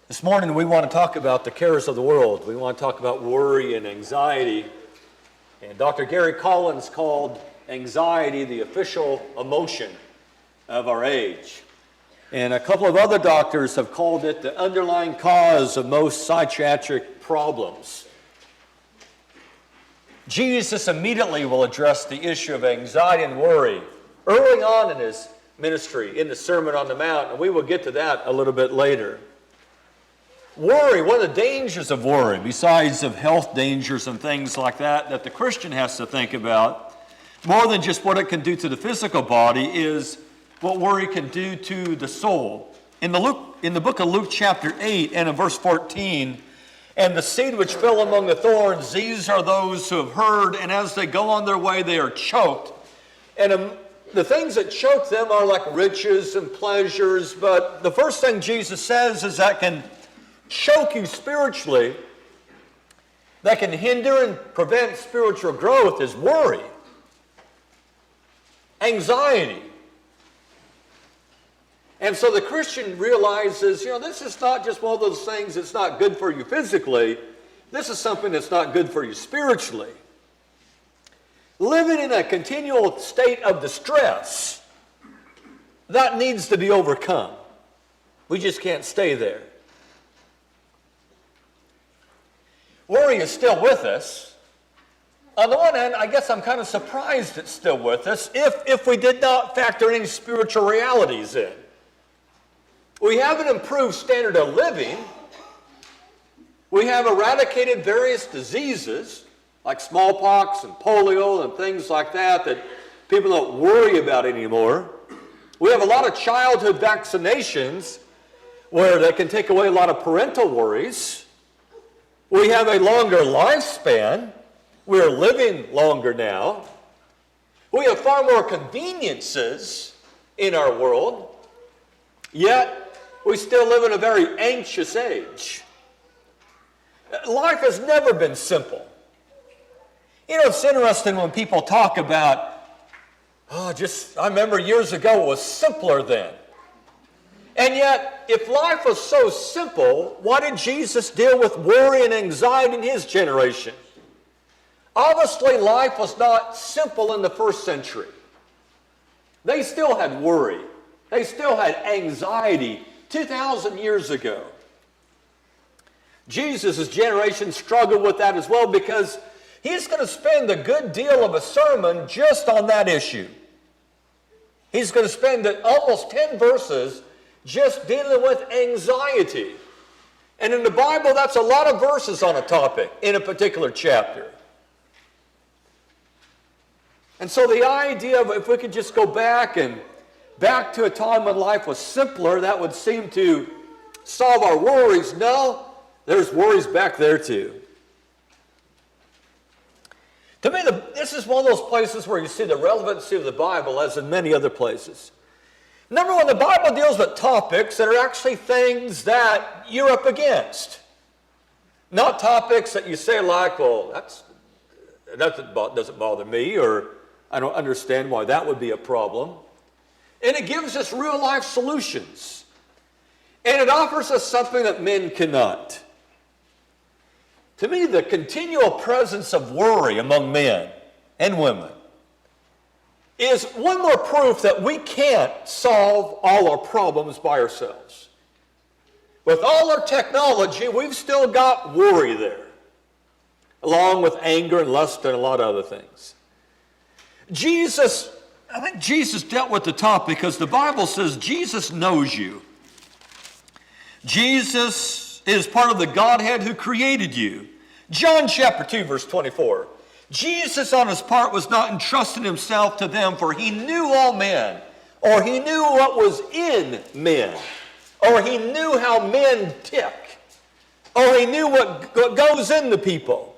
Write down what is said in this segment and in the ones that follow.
This morning we want to talk about the cares of the world. We want to talk about worry and anxiety. And Dr. Gary Collins called anxiety the official emotion of our age. And a couple of other doctors have called it the underlying cause of most psychiatric problems. Jesus immediately will address the issue of anxiety and worry early on in his ministry, in the Sermon on the Mount, and we will get to that a little bit later. Worry, one of the dangers of worry, besides of health dangers and things like that, that the Christian has to think about, more than just what it can do to the physical body, is what worry can do to the soul. In the book of Luke chapter 8 and in verse 14, and the seed which fell among the thorns, these are those who have heard, and as they go on their way, they are choked. And the things that choke them are like riches and pleasures, but the first thing Jesus says is that can choke you spiritually, that can hinder and prevent spiritual growth, is worry, anxiety. And so the Christian realizes, this is not just one of those things that's not good for you physically. This is something that's not good for you spiritually. Living in a continual state of distress, that needs to be overcome. We just can't stay there. Worry is still with us. On the one hand, I guess I'm kind of surprised it's still with us if we did not factor any spiritual realities in. We have an improved standard of living. We have eradicated various diseases like smallpox and polio and things like that people don't worry about anymore. We have a lot of childhood vaccinations where they can take away a lot of parental worries. We have a longer lifespan. We're living longer now. We have far more conveniences in our world, yet we still live in a very anxious age. Life has never been simple. It's interesting when people talk about, I remember years ago it was simpler then. And yet, if life was so simple, why did Jesus deal with worry and anxiety in his generation? Obviously, life was not simple in the first century. They still had worry. They still had anxiety 2,000 years ago. Jesus' generation struggled with that as well because he's going to spend a good deal of a sermon just on that issue. He's going to spend almost 10 verses just dealing with anxiety. And in the Bible, that's a lot of verses on a topic in a particular chapter. And so the idea of if we could just go back to a time when life was simpler, that would seem to solve our worries. No, there's worries back there too. To me, this is one of those places where you see the relevancy of the Bible as in many other places. Number one, the Bible deals with topics that are actually things that you're up against. Not topics that you say like, well, that doesn't bother me, or I don't understand why that would be a problem. And it gives us real life solutions. And it offers us something that men cannot. To me, the continual presence of worry among men and women is one more proof that we can't solve all our problems by ourselves. With all our technology, we've still got worry there, along with anger and lust and a lot of other things. I think Jesus dealt with the topic because the Bible says Jesus knows you. Jesus is part of the Godhead who created you. John chapter 2, verse 24. Jesus on his part was not entrusting himself to them, for he knew all men, or he knew what was in men, or he knew how men tick, or he knew what goes into people.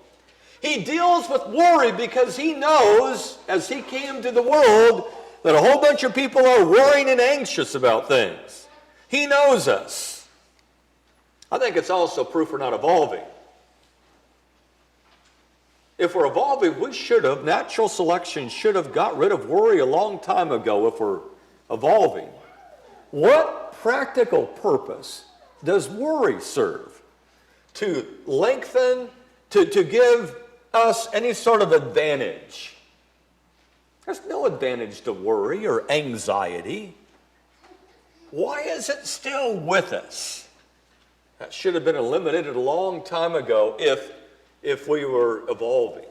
He deals with worry because he knows, as he came to the world, that a whole bunch of people are worrying and anxious about things. He knows us. I think it's also proof we're not evolving. If we're evolving, natural selection should have got rid of worry a long time ago if we're evolving. What practical purpose does worry serve? To lengthen, to give us any sort of advantage? There's no advantage to worry or anxiety. Why is it still with us? That should have been eliminated a long time ago if we were evolving.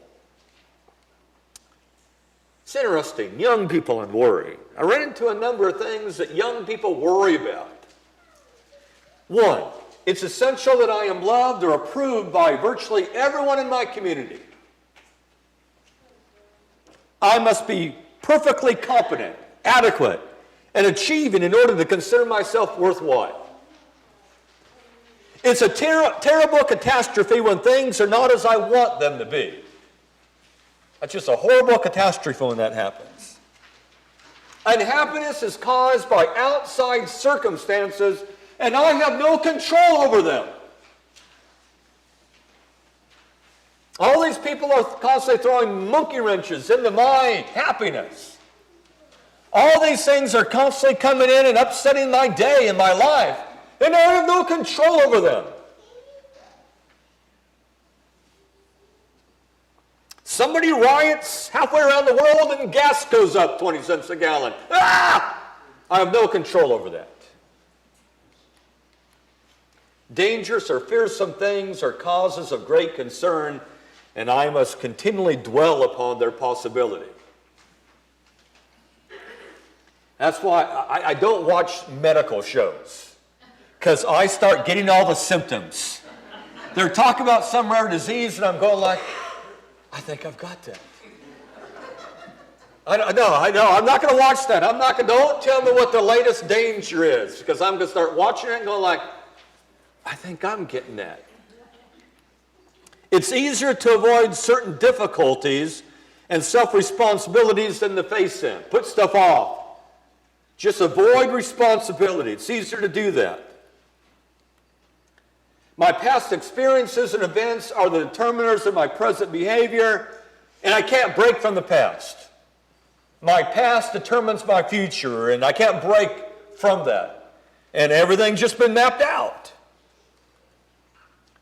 It's interesting, young people and worry. I ran into a number of things that young people worry about. One, it's essential that I am loved or approved by virtually everyone in my community. I must be perfectly competent, adequate, and achieving in order to consider myself worthwhile. It's a terrible catastrophe when things are not as I want them to be. That's just a horrible catastrophe when that happens. Unhappiness is caused by outside circumstances, and I have no control over them. All these people are constantly throwing monkey wrenches into my happiness. All these things are constantly coming in and upsetting my day and my life, and I have no control over them. Somebody riots halfway around the world and gas goes up 20 cents a gallon. Ah! I have no control over that. Dangerous or fearsome things are causes of great concern, and I must continually dwell upon their possibility. That's why I don't watch medical shows, because I start getting all the symptoms. They're talking about some rare disease, and I'm going like, I think I've got that. I know, I'm not going to watch that. Don't tell me what the latest danger is, because I'm going to start watching it and going like, I think I'm getting that. It's easier to avoid certain difficulties and self-responsibilities than to face them. Put stuff off. Just avoid responsibility. It's easier to do that. My past experiences and events are the determiners of my present behavior, and I can't break from the past. My past determines my future, and I can't break from that. And everything's just been mapped out.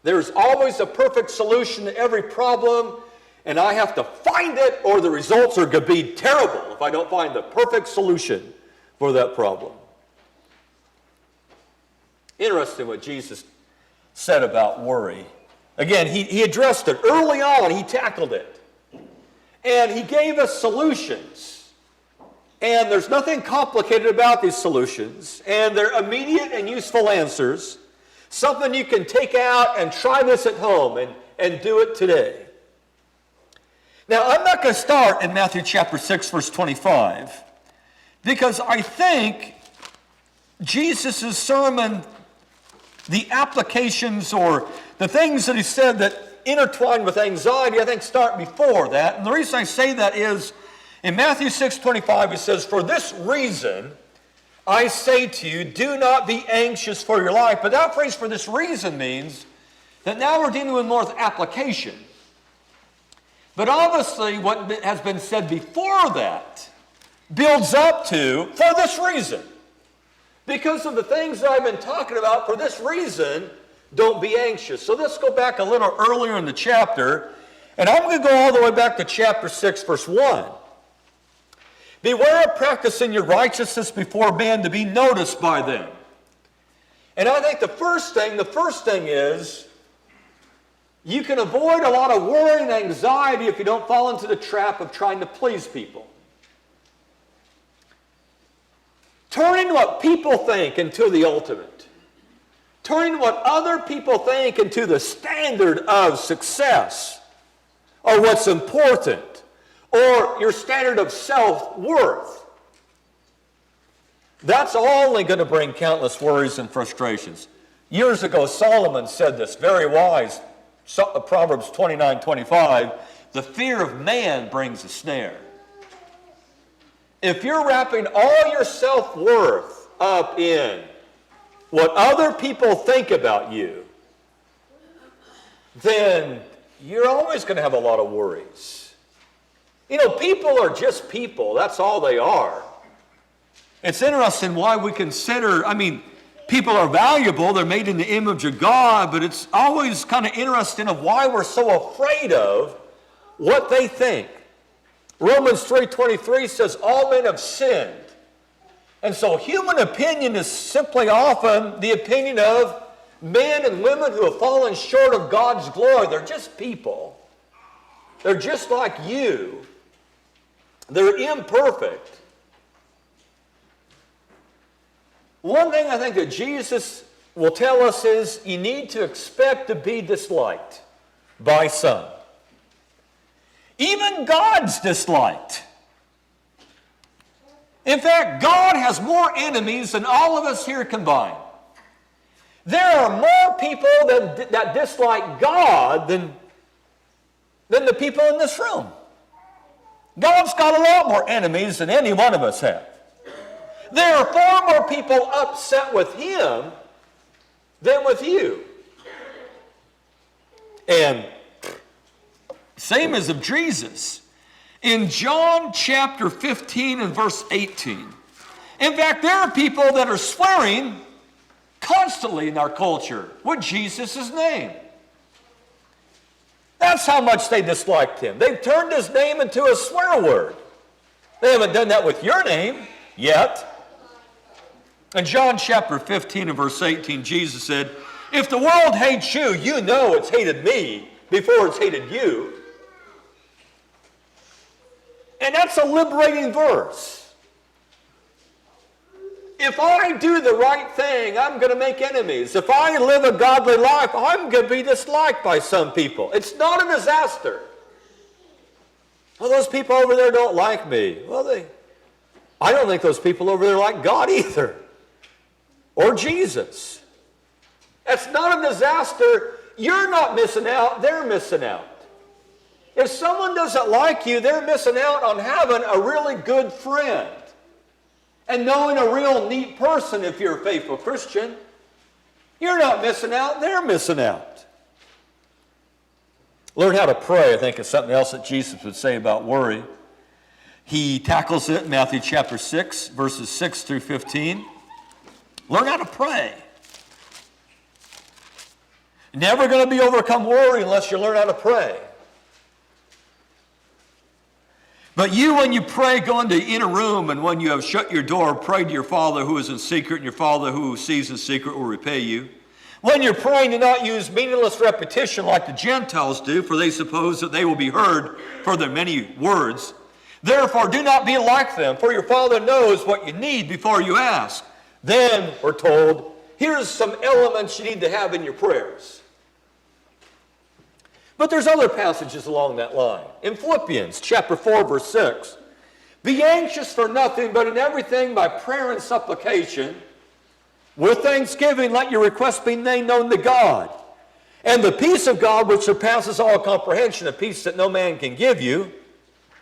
There's always a perfect solution to every problem, and I have to find it, or the results are going to be terrible if I don't find the perfect solution for that problem. Interesting what Jesus said about worry. Again, he addressed it early on. He tackled it. And he gave us solutions. And there's nothing complicated about these solutions. And they're immediate and useful answers. Something you can take out and try this at home and do it today. Now, I'm not going to start in Matthew chapter 6, verse 25, because I think Jesus' sermon, the applications or the things that he said that intertwine with anxiety, I think start before that. And the reason I say that is, in Matthew 6:25, he says, "For this reason, I say to you, do not be anxious for your life." But that phrase, "for this reason," means that now we're dealing with more with application. But obviously, what has been said before that builds up to, "for this reason." Because of the things that I've been talking about, for this reason, don't be anxious. So let's go back a little earlier in the chapter, and I'm going to go all the way back to chapter 6, verse 1. "Beware of practicing your righteousness before men to be noticed by them." And I think the first thing is, you can avoid a lot of worry and anxiety if you don't fall into the trap of trying to please people. Turning what people think into the ultimate. Turning what other people think into the standard of success, or what's important, or your standard of self-worth. That's only going to bring countless worries and frustrations. Years ago, Solomon said this, very wise, Proverbs 29:25, "The fear of man brings a snare." If you're wrapping all your self-worth up in what other people think about you, then you're always going to have a lot of worries. You know, people are just people. That's all they are. It's interesting why we consider, People are valuable, they're made in the image of God, but it's always kind of interesting of why we're so afraid of what they think. Romans 3:23 says all men have sinned. And so human opinion is simply often the opinion of men and women who have fallen short of God's glory. They're just people. They're just like you. They're imperfect. One thing I think that Jesus will tell us is you need to expect to be disliked by some. Even God's disliked. In fact, God has more enemies than all of us here combined. There are more people that dislike God than the people in this room. God's got a lot more enemies than any one of us have. There are far more people upset with Him than with you. And same as of Jesus. In John chapter 15 and verse 18. In fact, there are people that are swearing constantly in our culture with Jesus' name. That's how much they disliked Him. They've turned His name into a swear word. They haven't done that with your name yet. In John chapter 15 and verse 18, Jesus said, if the world hates you, you know it's hated me before it's hated you. And that's a liberating verse. If I do the right thing, I'm going to make enemies. If I live a godly life, I'm going to be disliked by some people. It's not a disaster. Well, those people over there don't like me. Well, I don't think those people over there like God either. Or Jesus. That's not a disaster. You're not missing out. They're missing out. If someone doesn't like you, they're missing out on having a really good friend. And knowing a real neat person if you're a faithful Christian. You're not missing out. They're missing out. Learn how to pray, I think, is something else that Jesus would say about worry. He tackles it in Matthew chapter 6, verses 6 through 15. Learn how to pray. Never going to be overcome worry unless you learn how to pray. But you, when you pray, go into the inner room, and when you have shut your door, pray to your Father who is in secret, and your Father who sees in secret will repay you. When you're praying, do not use meaningless repetition like the Gentiles do, for they suppose that they will be heard for their many words. Therefore, do not be like them, for your Father knows what you need before you ask. Then, we're told, here's some elements you need to have in your prayers. But there's other passages along that line. In Philippians chapter 4, verse 6, be anxious for nothing, but in everything by prayer and supplication, with thanksgiving, let your requests be made known to God. And the peace of God, which surpasses all comprehension, a peace that no man can give you,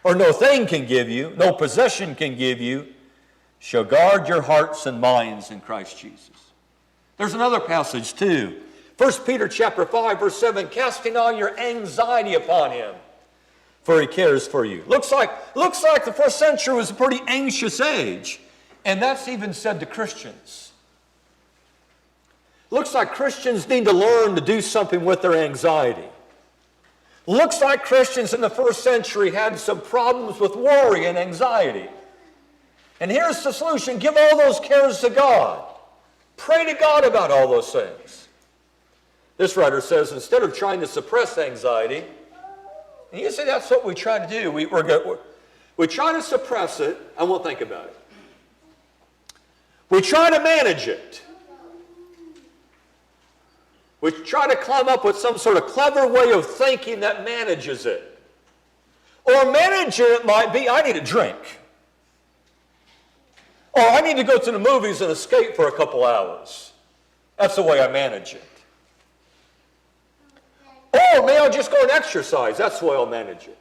or no thing can give you, no possession can give you, shall guard your hearts and minds in Christ Jesus. There's another passage too. 1 Peter chapter 5, verse 7, casting all your anxiety upon Him, for He cares for you. Looks like the first century was a pretty anxious age. And that's even said to Christians. Looks like Christians need to learn to do something with their anxiety. Looks like Christians in the first century had some problems with worry and anxiety. And here's the solution. Give all those cares to God. Pray to God about all those things. This writer says, instead of trying to suppress anxiety, and you say that's what we try to do. We try to suppress it and won't think about it. We try to manage it. We try to come up with some sort of clever way of thinking that manages it. Or managing it might be, I need a drink. Or I need to go to the movies and escape for a couple hours. That's the way I manage it. Or maybe I'll just go and exercise. That's the way I'll manage it.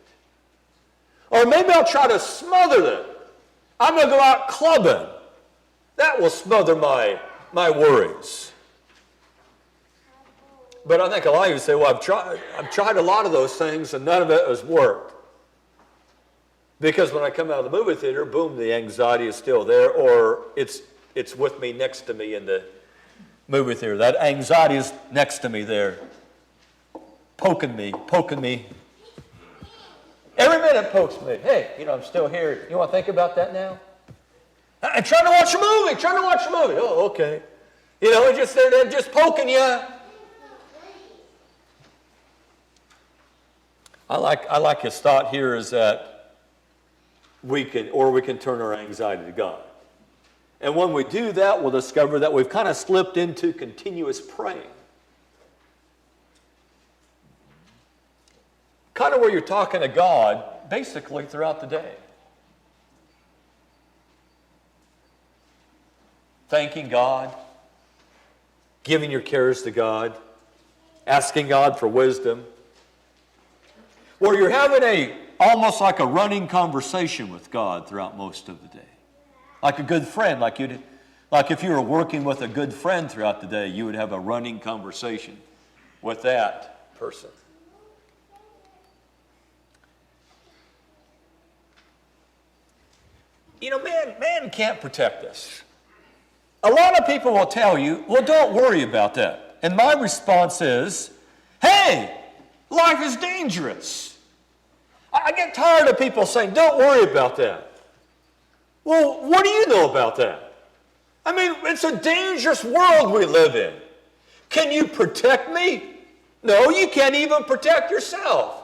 Or maybe I'll try to smother them. I'm going to go out clubbing. That will smother my worries. But I think a lot of you say, well, I've tried a lot of those things and none of it has worked. Because when I come out of the movie theater, boom, the anxiety is still there, or it's with me, next to me in movie theater. That anxiety is next to me there, poking me. Every minute pokes me. Hey, I'm still here. You want to think about that now? I'm trying to watch a movie. Oh, okay. It's just they're just poking you. I like his thought here is that we can turn our anxiety to God. And when we do that, we'll discover that we've kind of slipped into continuous praying. Kind of where you're talking to God basically throughout the day. Thanking God, giving your cares to God, asking God for wisdom. Where you're having almost like a running conversation with God throughout most of the day. Like a good friend, like if you were working with a good friend throughout the day, you would have a running conversation with that person. Man can't protect us. A lot of people will tell you, well, don't worry about that. And my response is, hey, life is dangerous. I get tired of people saying, don't worry about that. Well, what do you know about that? I mean, it's a dangerous world we live in. Can you protect me? No, you can't even protect yourself.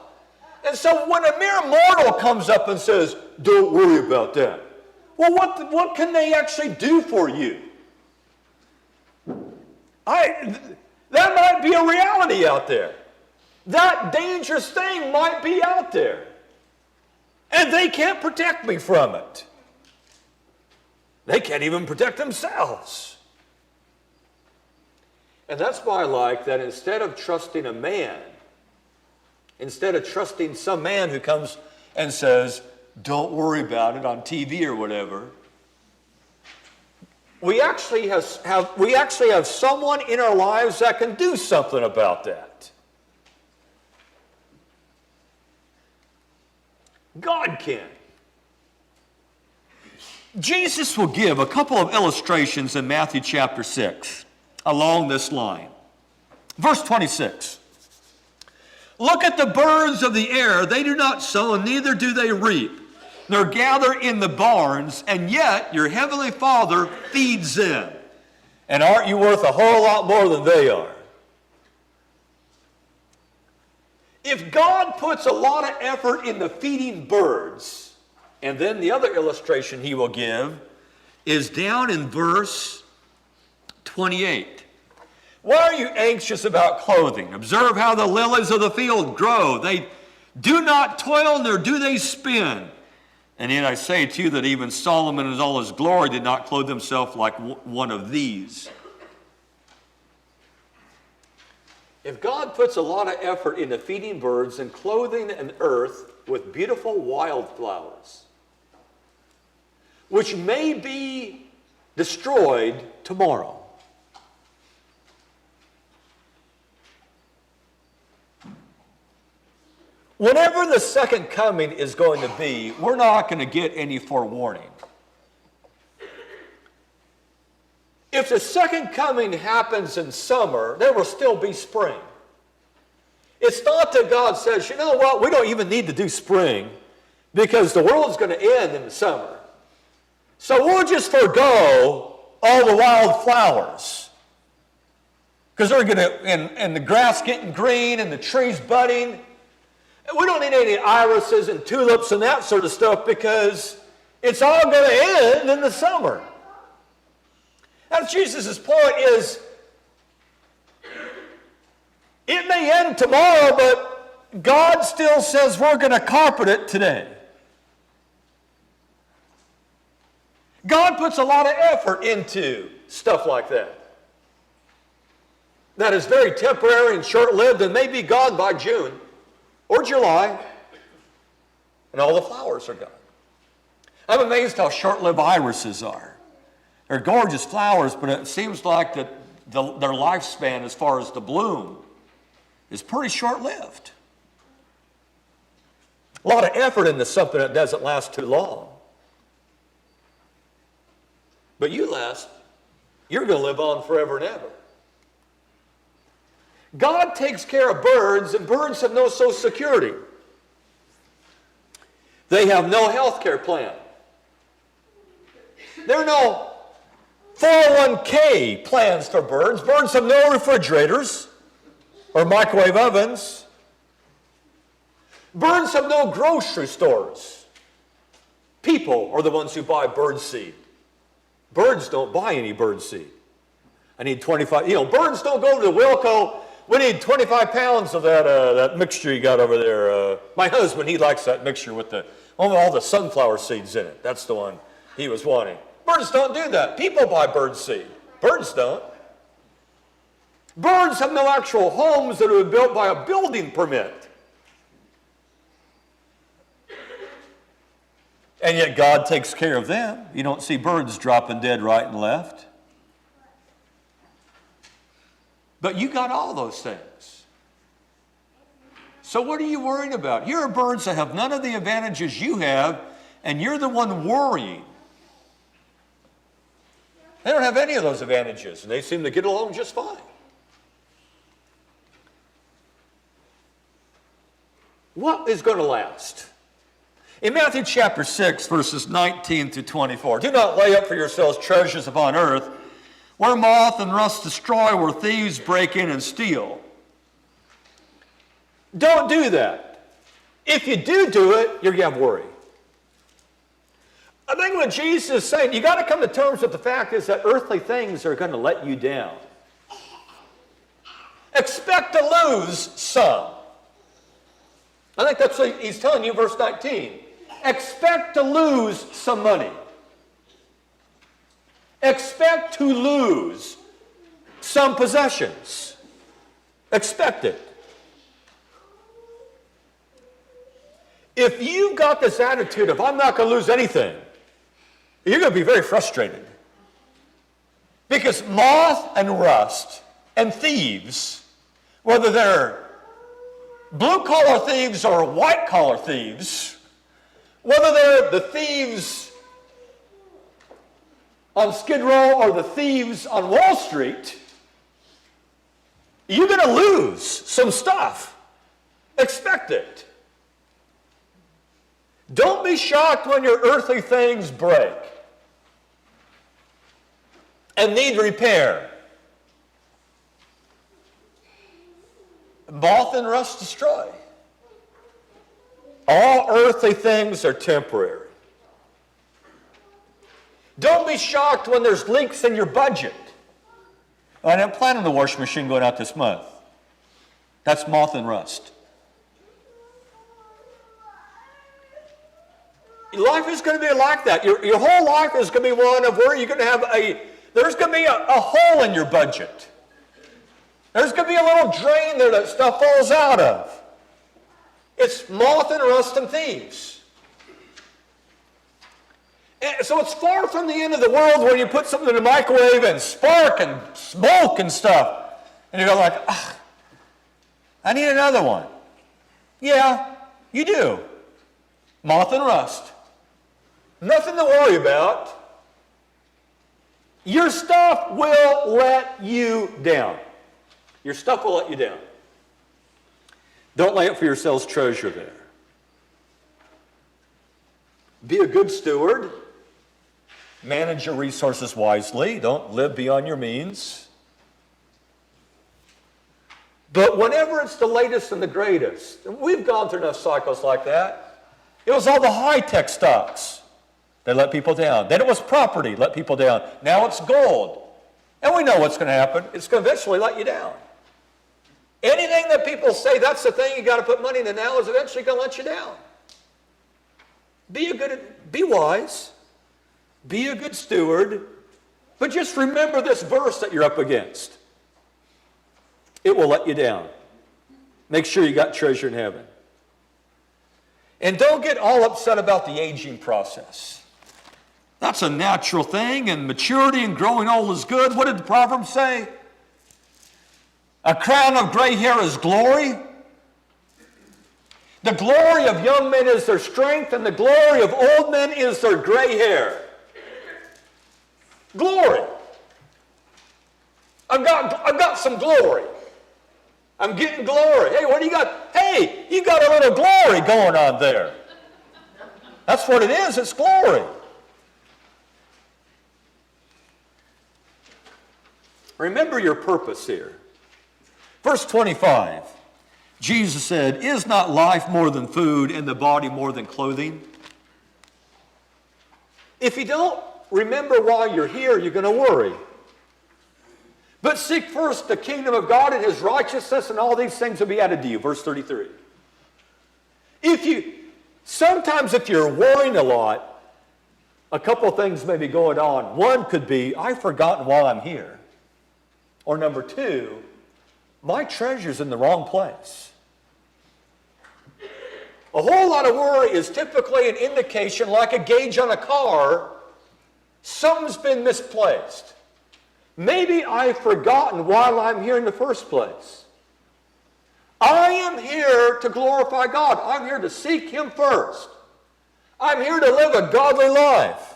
And so when a mere mortal comes up and says, don't worry about that, well, what can they actually do for you? That might be a reality out there. That dangerous thing might be out there. And they can't protect me from it. They can't even protect themselves. And that's why I like that instead of trusting a man, instead of trusting some man who comes and says, don't worry about it on TV or whatever, we actually have someone in our lives that can do something about that. God can. Jesus will give a couple of illustrations in Matthew chapter 6 along this line. Verse 26. Look at the birds of the air. They do not sow, and neither do they reap, nor gather in the barns, and yet your heavenly Father feeds them. And aren't you worth a whole lot more than they are? If God puts a lot of effort into feeding birds, and then the other illustration he will give is down in verse 28. Why are you anxious about clothing? Observe how the lilies of the field grow. They do not toil, nor do they spin. And yet I say to you that even Solomon in all his glory did not clothe himself like one of these. If God puts a lot of effort into feeding birds and clothing an earth with beautiful wildflowers, which may be destroyed tomorrow, whenever the second coming is going to be, we're not going to get any forewarning. If the second coming happens in summer, there will still be spring. It's not that God says, you know what, we don't even need to do spring because the world's going to end in the summer. So we'll just forego all the wild flowers because they're going to, and the grass getting green and the trees budding. We don't need any irises and tulips and that sort of stuff because it's all going to end in the summer. That's Jesus' point is, it may end tomorrow, but God still says we're going to carpet it today. God puts a lot of effort into stuff like that. That is very temporary and short-lived and may be gone by June or July, and all the flowers are gone. I'm amazed how short-lived irises are. They're gorgeous flowers, but it seems like that their lifespan as far as the bloom is pretty short-lived. A lot of effort into something that doesn't last too long. But you're going to live on forever and ever. God takes care of birds, and birds have no Social Security. They have no health care plan. There are no 401k plans for birds. Birds have no refrigerators or microwave ovens. Birds have no grocery stores. People are the ones who buy bird seed. Birds don't buy any bird seed. I need 25, birds don't go to the Wilco. We need 25 pounds of that mixture you got over there. My husband, he likes that mixture with all the sunflower seeds in it. That's the one he was wanting. Birds don't do that. People buy bird seed. Birds don't. Birds have no actual homes that are built by a building permit. And yet God takes care of them. You don't see birds dropping dead right and left. But you got all those things. So what are you worrying about? Here are birds that have none of the advantages you have, and you're the one worrying. They don't have any of those advantages, and they seem to get along just fine. What is going to last? In Matthew chapter 6, verses 19 to 24, do not lay up for yourselves treasures upon earth, where moth and rust destroy, where thieves break in and steal. Don't do that. If you do it, you're going to have worry. I think what Jesus is saying, you got to come to terms with the fact is that earthly things are going to let you down. Expect to lose some. I think that's what he's telling you, verse 19. Expect to lose some money. Expect to lose some possessions. Expect it. If you've got this attitude of, I'm not going to lose anything, you're going to be very frustrated. Because moth and rust and thieves, whether they're blue-collar thieves or white-collar thieves, whether they're the thieves on Skid Row or the thieves on Wall Street, you're going to lose some stuff. Expect it. Don't be shocked when your earthly things break and need repair. Moth and rust destroy. All earthly things are temporary. Don't be shocked when there's leaks in your budget. I didn't plan on the washing machine going out this month. That's moth and rust. Life is going to be like that. Your whole life is going to be one of where you're going to have there's going to be a hole in your budget. There's going to be a little drain there that stuff falls out of. It's moth and rust and thieves. And so it's far from the end of the world where you put something in the microwave and spark and smoke and stuff. And you go like, I need another one. Yeah, you do. Moth and rust. Nothing to worry about. Your stuff will let you down. Your stuff will let you down. Don't lay up for yourselves treasure there. Be a good steward. Manage your resources wisely. Don't live beyond your means. But whenever it's the latest and the greatest, and we've gone through enough cycles like that, it was all the high-tech stocks that let people down. Then it was property, let people down. Now it's gold. And we know what's going to happen. It's going to eventually let you down. Anything that people say that's the thing you got to put money into now is eventually going to let you down. Be wise. Be a good steward. But just remember this verse that you're up against. It will let you down. Make sure you got treasure in heaven. And don't get all upset about the aging process. That's a natural thing, and maturity and growing old is good. What did the Proverbs say? A crown of gray hair is glory. The glory of young men is their strength, and the glory of old men is their gray hair. Glory. I've got some glory. I'm getting glory. Hey, what do you got? Hey, you got a little glory going on there. That's what it is. It's glory. Remember your purpose here. Verse 25. Jesus said, "Is not life more than food and the body more than clothing?" If you don't remember why you're here, you're going to worry. But seek first the kingdom of God and his righteousness, and all these things will be added to you. Verse 33. Sometimes if you're worrying a lot, a couple of things may be going on. One could be, I've forgotten why I'm here. Or number two, my treasure's in the wrong place. A whole lot of worry is typically an indication, like a gauge on a car, something's been misplaced. Maybe I've forgotten why I'm here in the first place. I am here to glorify God. I'm here to seek him first. I'm here to live a godly life.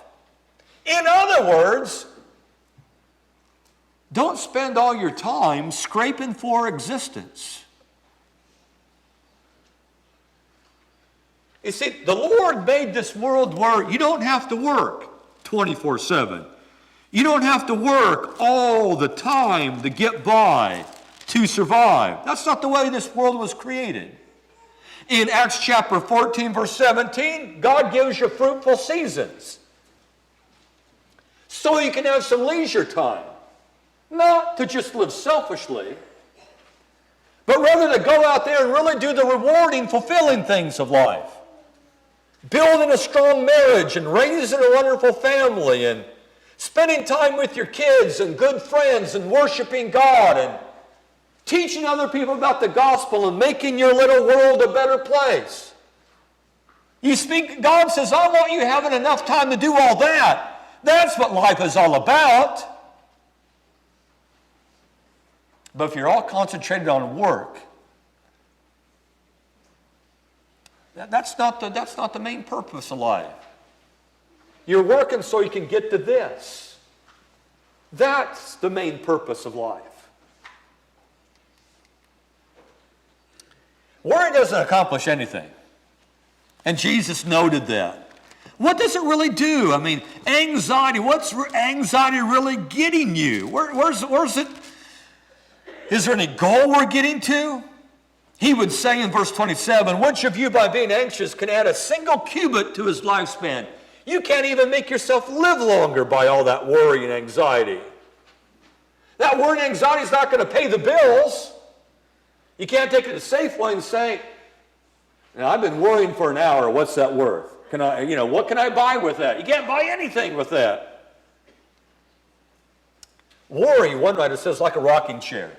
In other words, don't spend all your time scraping for existence. You see, the Lord made this world where you don't have to work 24/7. You don't have to work all the time to get by, to survive. That's not the way this world was created. In Acts chapter 14, verse 17, God gives you fruitful seasons so you can have some leisure time. Not to just live selfishly, but rather to go out there and really do the rewarding, fulfilling things of life. Building a strong marriage and raising a wonderful family and spending time with your kids and good friends and worshiping God and teaching other people about the gospel and making your little world a better place. God says, I want you having enough time to do all that. That's what life is all about. But if you're all concentrated on work, that's not the main purpose of life. You're working so you can get to this. That's the main purpose of life. Worry doesn't accomplish anything. And Jesus noted that. What does it really do? I mean, anxiety, what's anxiety really getting you? Where's it? Is there any goal we're getting to? He would say in verse 27, which of you by being anxious can add a single cubit to his lifespan? You can't even make yourself live longer by all that worry and anxiety. That worry and anxiety is not going to pay the bills. You can't take it to Safeway and say, now, I've been worrying for an hour, what's that worth? What can I buy with that? You can't buy anything with that. Worry, one writer says, like a rocking chair.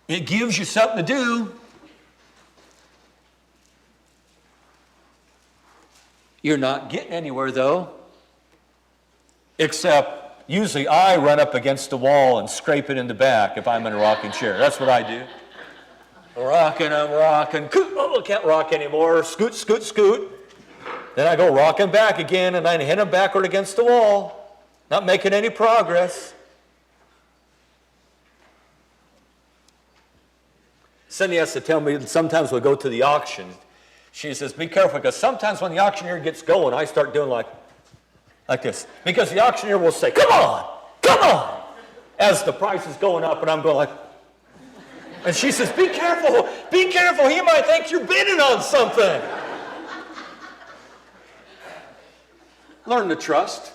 It gives you something to do. You're not getting anywhere, though, except usually I run up against the wall and scrape it in the back if I'm in a rocking chair. That's what I do. I'm rocking. Oh, can't rock anymore. Scoot, scoot, scoot. Then I go rocking back again, and I hit him backward against the wall. Not making any progress. Cindy has to tell me that sometimes we'll go to the auction. She says, be careful, because sometimes when the auctioneer gets going, I start doing like this. Because the auctioneer will say, come on, as the price is going up, and I'm going like, and she says, be careful, he might think you're bidding on something. Learn to trust.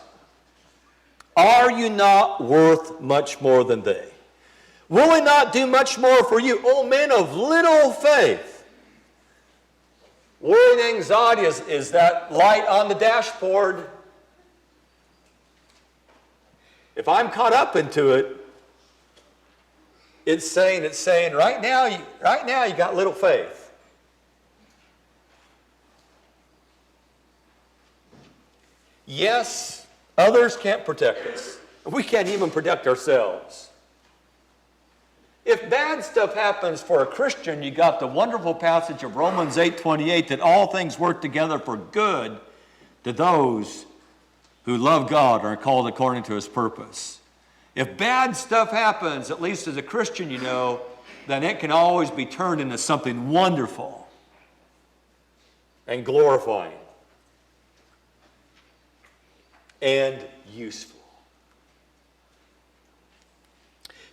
Are you not worth much more than they? Will he not do much more for you, O men of little faith? Worry and anxiety is that light on the dashboard. If I'm caught up into it, it's saying, right now you got little faith. Yes, others can't protect us. We can't even protect ourselves. If bad stuff happens for a Christian, you got the wonderful passage of Romans 8:28 that all things work together for good to those who love God and are called according to his purpose. If bad stuff happens, at least as a Christian, you know, then it can always be turned into something wonderful and glorifying and useful.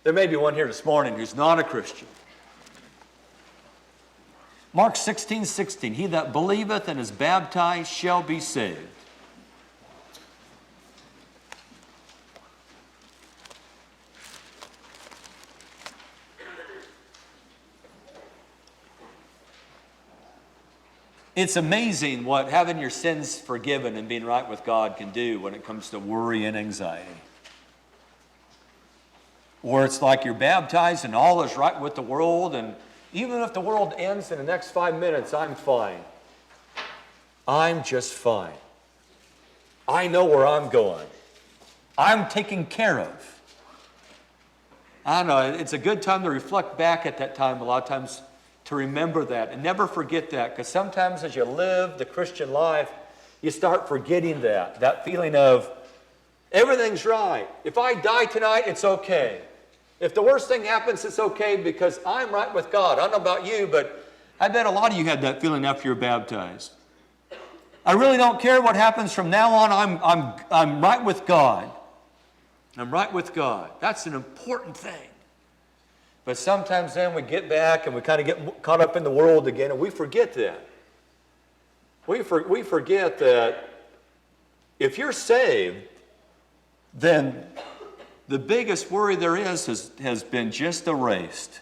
There may be one here this morning who's not a Christian. Mark 16:16, he that believeth and is baptized shall be saved. It's amazing what having your sins forgiven and being right with God can do when it comes to worry and anxiety. Or it's like you're baptized and all is right with the world, and even if the world ends in the next 5 minutes, I'm fine. I'm just fine. I know where I'm going. I'm taken care of. I don't know, it's a good time to reflect back at that time, a lot of times to remember that and never forget that, because sometimes as you live the Christian life, you start forgetting that feeling of everything's right. If I die tonight, it's okay. If the worst thing happens, it's okay because I'm right with God. I don't know about you, but I bet a lot of you had that feeling after you're baptized. I really don't care what happens from now on. I'm right with God. I'm right with God. That's an important thing. But sometimes then we get back and we kind of get caught up in the world again, and we forget that. We forget that if you're saved, then the biggest worry there is has been just erased.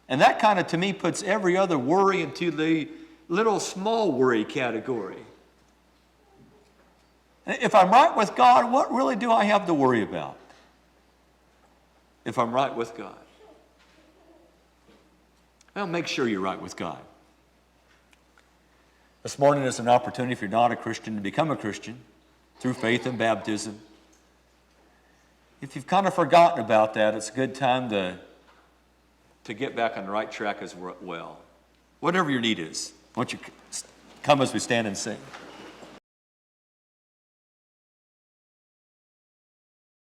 And that kind of, to me, puts every other worry into the little small worry category. If I'm right with God, what really do I have to worry about? If I'm right with God. Well, make sure you're right with God. This morning is an opportunity, if you're not a Christian, to become a Christian through faith and baptism. If you've kind of forgotten about that, it's a good time to get back on the right track as well. Whatever your need is, why don't you come as we stand and sing.